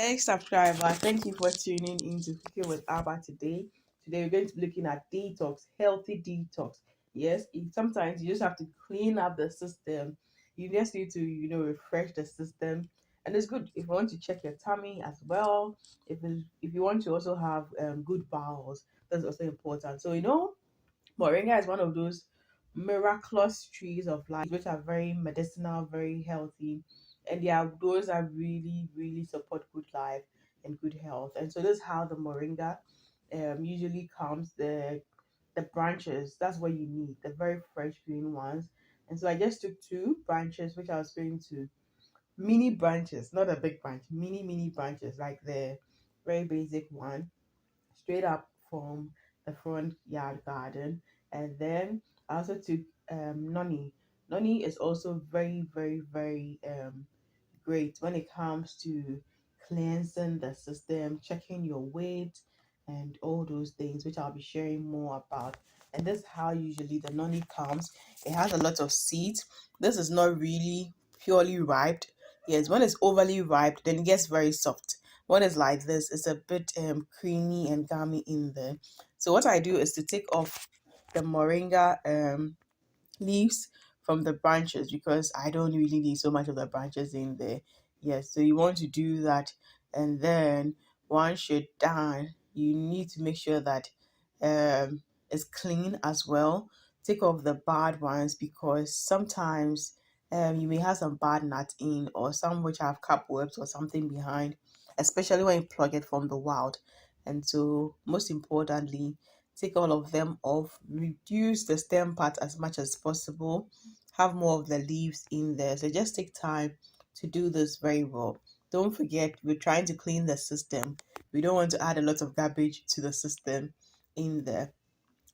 Hey subscriber, thank you for tuning in to Cooking with Abba today. Today we're going to be looking at detox, healthy detox. Yes, sometimes you just have to clean up the system. You just need to, refresh the system. And it's good if you want to check your tummy as well. If you want to also have good bowels, that's also important. So Moringa is one of those miraculous trees of life which are very medicinal, very healthy, and they are those that really, really support good life and good health. And so this is how the moringa usually comes. The branches, that's what you need, the very fresh green ones. And so I just took two branches which I was going to mini branches, not a big branch, mini branches, like the very basic one straight up from the front yard garden. And then I also took noni. Noni is also very, very, very great when it comes to cleansing the system, checking your weight, and all those things, which I'll be sharing more about. And this is how usually the noni comes. It has a lot of seeds. This is not really purely ripe. Yes, when it's overly ripe, then it gets very soft. When it's like this, it's a bit creamy and gummy in there. So what I do is to take off the moringa leaves from the branches because I don't really need so much of the branches in there. Yes, so you want to do that, and then once you're done, you need to make sure that it's clean as well. Take off the bad ones because sometimes you may have some bad nuts in or some which have cobwebs or something behind, especially when you plug it from the wild. And so most importantly, take all of them off, reduce the stem part as much as possible, have more of the leaves in there. So just take time to do this very well. Don't forget, we're trying to clean the system. We don't want to add a lot of garbage to the system in there.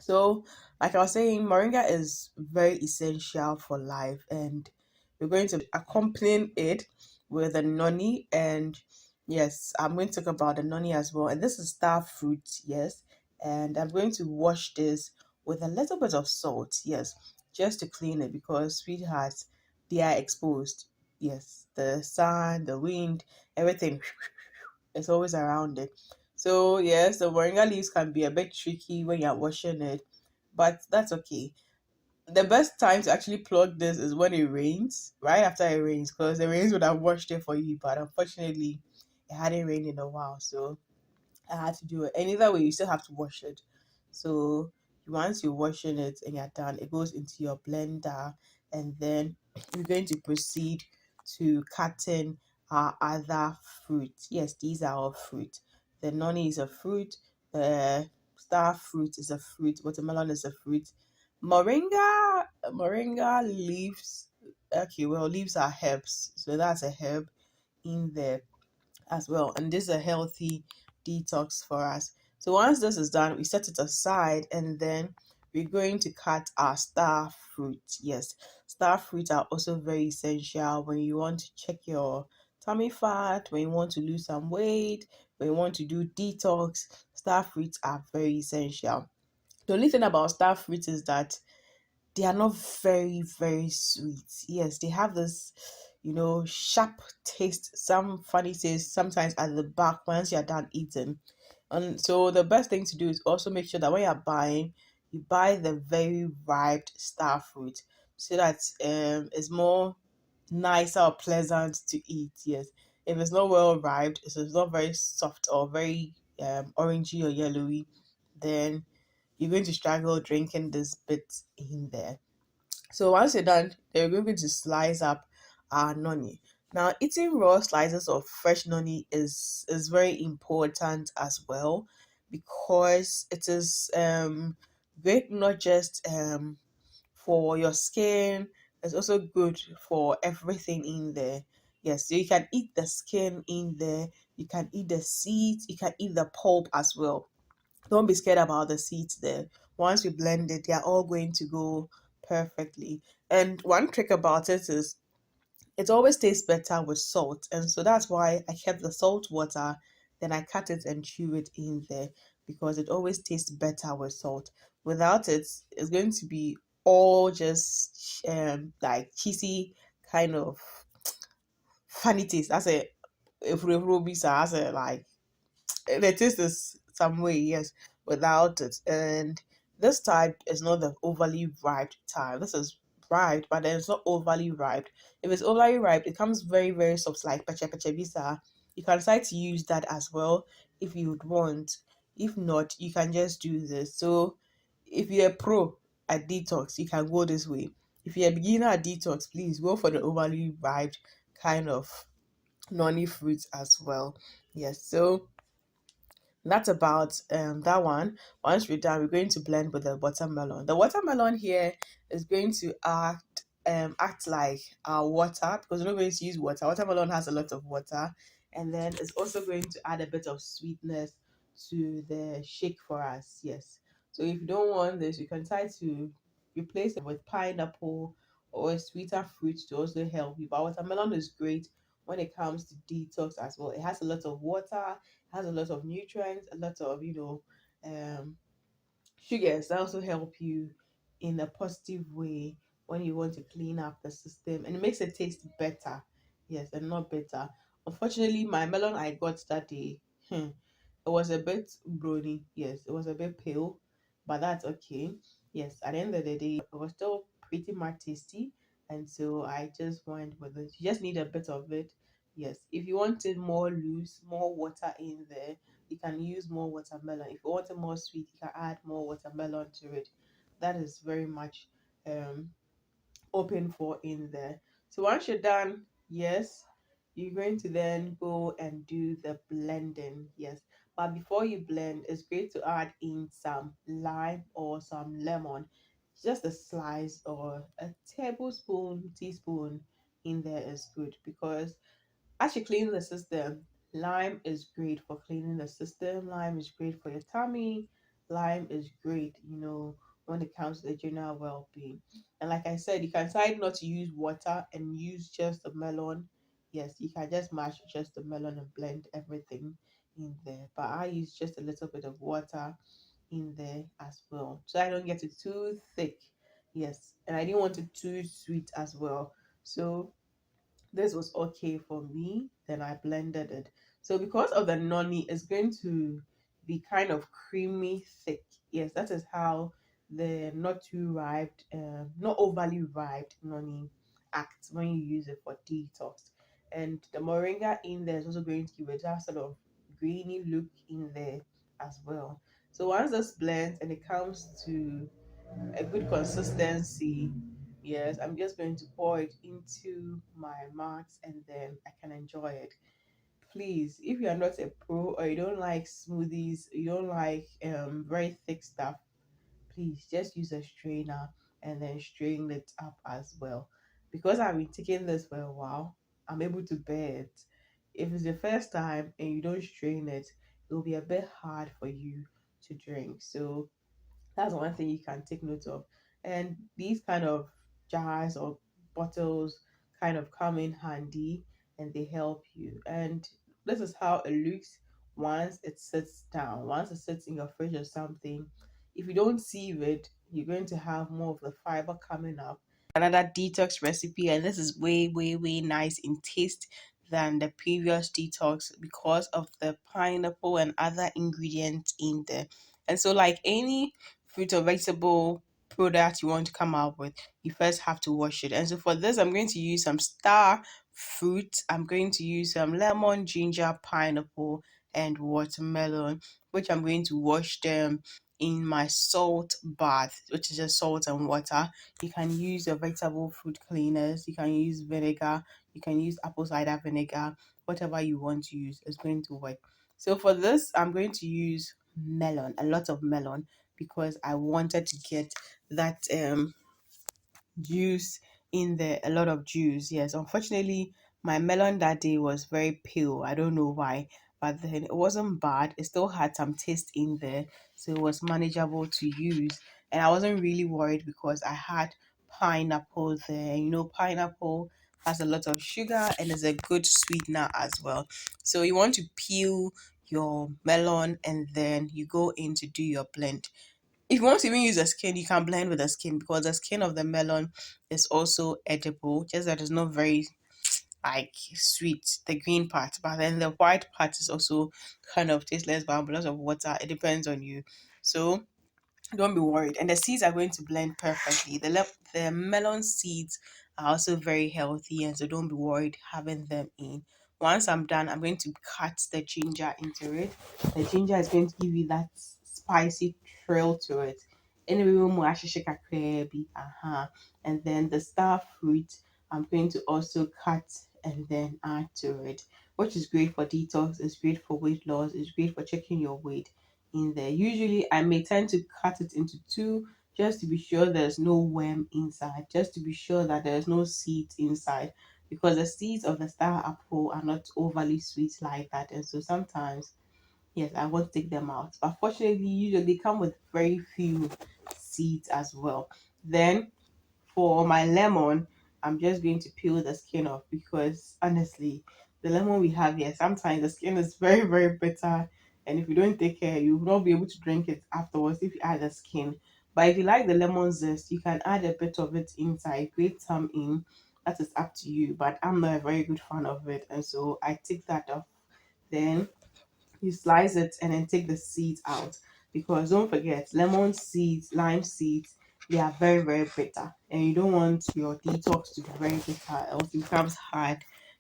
So, like I was saying, moringa is very essential for life, and we're going to accompany it with a noni. And yes, I'm going to talk about the noni as well. And this is star fruit, yes. And I'm going to wash this with a little bit of salt, yes, just to clean it because sweethearts, they are exposed. Yes, the sun, the wind, everything is always around it. So yes, the moringa leaves can be a bit tricky when you're washing it, but that's okay. The best time to actually plug this is when it rains, right after it rains, because the rains would have washed it for you. But unfortunately, it hadn't rained in a while, so I had to do it. And either way, you still have to wash it. So once you're washing it and you're done, it goes into your blender, and then we're going to proceed to cutting our other fruit. Yes, these are all fruit. The noni is a fruit. The star fruit is a fruit. Watermelon is a fruit. Moringa leaves. Okay, well, leaves are herbs, so that's a herb in there as well. And this is a healthy detox for us. So once this is done, we set it aside, and then we're going to cut our star fruit. Yes, star fruit are also very essential when you want to check your tummy fat, when you want to lose some weight, when you want to do detox. Star fruits are very essential. The only thing about star fruit is that they are not very, very sweet. Yes, they have this, sharp taste, some funny taste sometimes at the back once you're done eating. And so the best thing to do is also make sure that when you're buying, you buy the very ripe star fruit so that it's more nicer or pleasant to eat. Yes. If it's not well ripe, if it's not very soft or very orangey or yellowy, then you're going to struggle drinking this bit in there. So once you're done, then we're going to slice up our noni. Now, eating raw slices of fresh noni is very important as well because it is great not just for your skin, it's also good for everything in there. Yes, so you can eat the skin in there, you can eat the seeds, you can eat the pulp as well. Don't be scared about the seeds there. Once we blend it, they are all going to go perfectly. And one trick about it is it always tastes better with salt. And so that's why I kept the salt water, then I cut it and chew it in there because it always tastes better with salt. Without it, it's going to be all just like cheesy kind of funny taste. That's it. if Ruby has it, like the taste is some way, yes, without it. And this type is not the overly ripe type. This is ripe, but then it's not overly ripe. If it's overly ripe, it comes very, very soft, like peche peche bisa. You can decide to use that as well if you would want. If not, you can just do this. So if you're a pro at detox, you can go this way. If you're a beginner at detox, please go for the overly ripe kind of noni fruits as well. Yes, so that's about that one. Once we're done, we're going to blend with the watermelon. The watermelon here is going to act like our water, because we're not going to use water. Watermelon has a lot of water, and then it's also going to add a bit of sweetness to the shake for us. Yes. So if you don't want this, you can try to replace it with pineapple or a sweeter fruit to also help you. But watermelon is great when it comes to detox as well. It has a lot of water, has a lot of nutrients, a lot of sugars that also help you in a positive way when you want to clean up the system, and it makes it taste better. Yes, and not better. Unfortunately, my melon I got that day, it was a bit brony. Yes, it was a bit pale, but that's okay. Yes, at the end of the day, it was still pretty much tasty, and so I just went with it. You just need a bit of it. Yes, if you want it more loose, more water in there, you can use more watermelon. If you want it more sweet, you can add more watermelon to it. That is very much um open for in there. So once you're done, yes, you're going to then go and do the blending. Yes. But before you blend, it's great to add in some lime or some lemon. Just a slice or a tablespoon, teaspoon in there is good, because as you clean the system, lime is great for cleaning the system. Lime is great for your tummy. Lime is great, when it comes to the general well-being. And like I said, you can decide not to use water and use just the melon. Yes, you can just mash just the melon and blend everything in there. But I use just a little bit of water in there as well, so I don't get it too thick. Yes, and I didn't want it too sweet as well. So this was okay for me. Then I blended it. So because of the noni, it's going to be kind of creamy thick. Yes, that is how the not too ripe, not overly ripe noni acts when you use it for detox. And the moringa in there is also going to give it that sort of greeny look in there as well. So once this blends and it comes to a good consistency, yes, I'm just going to pour it into my mouth and then I can enjoy it. Please, if you are not a pro or you don't like smoothies, you don't like very thick stuff, please just use a strainer and then strain it up as well. Because I've been taking this for a while, I'm able to bear it. If it's the first time and you don't strain it, it will be a bit hard for you to drink. So that's one thing you can take note of. And these kind of jars or bottles kind of come in handy and they help you. And this is how it looks once it sits down. Once it sits in your fridge or something, if you don't sieve it, you're going to have more of the fiber coming up. Another detox recipe, and this is way, way, way nice in taste than the previous detox because of the pineapple and other ingredients in there. And so, like any fruit or vegetable product you want to come up with, you first have to wash it. And so for this, I'm going to use some star fruit. I'm going to use some lemon, ginger, pineapple, and watermelon, which I'm going to wash them in my salt bath, which is just salt and water. You can use your vegetable fruit cleaners, you can use vinegar, you can use apple cider vinegar, whatever you want to use is going to work. So for this, I'm going to use melon, a lot of melon, because I wanted to get that juice in there, a lot of juice. Yes, unfortunately, my melon that day was very pale. I don't know why, but then it wasn't bad. It still had some taste in there, so it was manageable to use. And I wasn't really worried because I had pineapple there. Pineapple has a lot of sugar and is a good sweetener as well. So you want to peel your melon and then you go in to do your blend. If you want to even use the skin, you can blend with the skin because the skin of the melon is also edible, just that it's not very like sweet, the green part, but then the white part is also kind of tasteless, but a lot of water. It depends on you. So don't be worried. And the seeds are going to blend perfectly. The melon seeds are also very healthy, and so don't be worried having them in. Once I'm done, I'm going to cut the ginger into it. The ginger is going to give you that spicy trail to it. Anyway, and then the star fruit, I'm going to also cut and then add to it, which is great for detox. It's great for weight loss. It's great for checking your weight in there. Usually, I may tend to cut it into two just to be sure there's no worm inside, just to be sure that there's no seeds inside, because the seeds of the star apple are not overly sweet like that. And so sometimes, yes, I want to take them out. But fortunately, usually they come with very few seeds as well. Then for my lemon, I'm just going to peel the skin off because honestly, the lemon we have here, sometimes the skin is very, very bitter. And if you don't take care, you will not be able to drink it afterwards if you add the skin. But if you like the lemon zest, you can add a bit of it inside, grate some in. That is up to you. But I'm not a very good fan of it. And so I take that off. Then you slice it and then take the seeds out, because don't forget, lemon seeds, lime seeds, they are very, very bitter, and you don't want your detox to be very bitter, else it becomes hard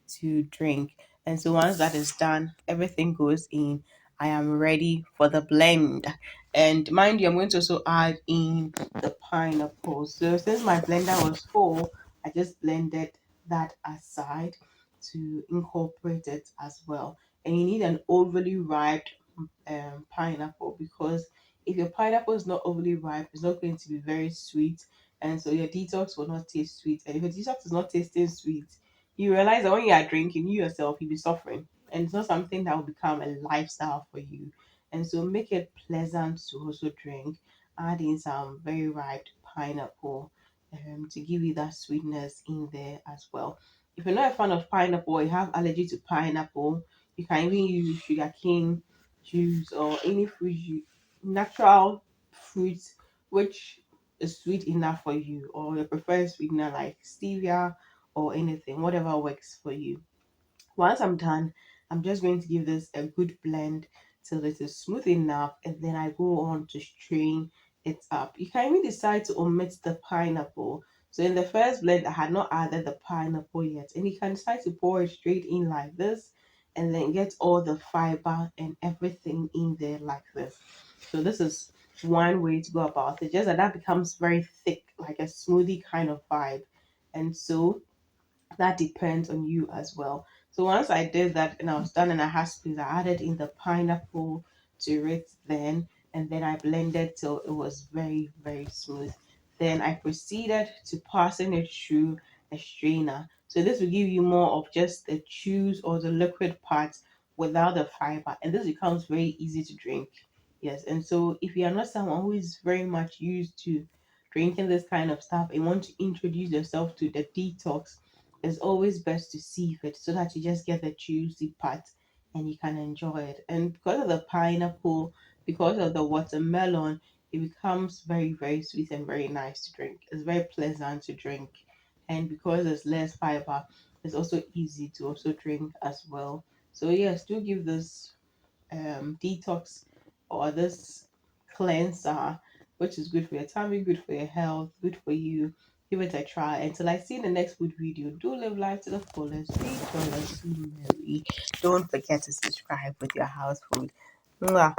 to drink. And so once that is done, everything goes in. I am ready for the blend. And mind you, I'm going to also add in the pineapple. So since my blender was full, I just blended that aside to incorporate it as well. And you need an overly ripe pineapple, because if your pineapple is not overly ripe, it's not going to be very sweet, and so your detox will not taste sweet. And if your detox is not tasting sweet, you realize that when you are drinking, you yourself you'll be suffering, and it's not something that will become a lifestyle for you. And so make it pleasant to also drink. Add in some very ripe pineapple to give you that sweetness in there as well. If you're not a fan of pineapple or you have allergy to pineapple, you can even use sugarcane juice or any natural fruit which is sweet enough for you, or your preferred sweetener like stevia or anything, whatever works for you. Once I'm done, I'm just going to give this a good blend till it is smooth enough, and then I go on to strain it up. You can even decide to omit the pineapple. So in the first blend, I had not added the pineapple yet, and you can decide to pour it straight in like this, and then get all the fiber and everything in there like this. So this is one way to go about it. Just that becomes very thick, like a smoothie kind of vibe, and so that depends on you as well. So once I did that and I was done and I had squeeze, I added in the pineapple to it then, and then I blended till it was very, very smooth. Then I proceeded to passing it through a strainer. So this will give you more of just the juice or the liquid part without the fiber, and this becomes very easy to drink. Yes, and so if you are not someone who is very much used to drinking this kind of stuff and want to introduce yourself to the detox, it's always best to sieve it so that you just get the juicy part and you can enjoy it. And because of the pineapple, because of the watermelon, it becomes very, very sweet and very nice to drink. It's very pleasant to drink. And because there's less fiber, it's also easy to also drink as well. So yes, do give this detox or this cleanser, which is good for your tummy, good for your health, good for you. Give it a try. Until I see you in the next good video, do live life to the fullest. Be joyous, be merry. Don't forget to subscribe with your household. Mwah.